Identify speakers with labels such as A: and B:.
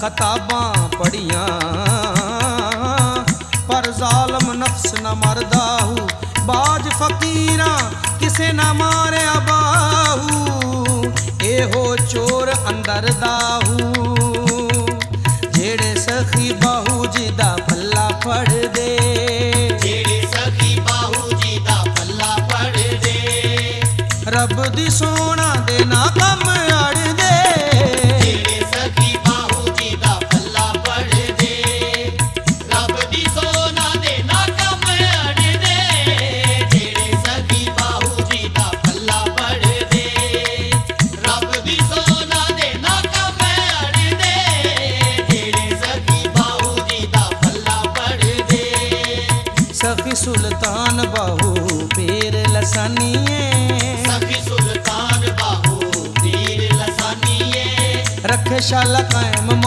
A: किताबां पढ़ियां पर जालम नफ्स न मरदा हूँ। बाज फकीरा किसे न मारिया बाहू, एहो चोर अंदर दाहू जेड़े सखी बाहू जी दा पल्ला फड़ दे,
B: जेड़े सखी बाहू जी दा पल्ला फड़ दे।
A: रब दी सोना दे ना कम अड़ दे,
B: जेड़े सखी बाहू जी दा पल्ला फड़ दे। रब दी सोना दे ना कम अड़ दे, जेड़े सखी बाहू जी दा पल्ला फड़ दे। रब दी सोना दे ना कम अड़ दे, जेड़े सखी बाहू जी दा पल्ला फड़ दे।
A: सखी सुल्तान बाहू पीर लसानिए,
B: सखी सुल्तान बाहू पीर लसानिए।
A: रखे शाला कायम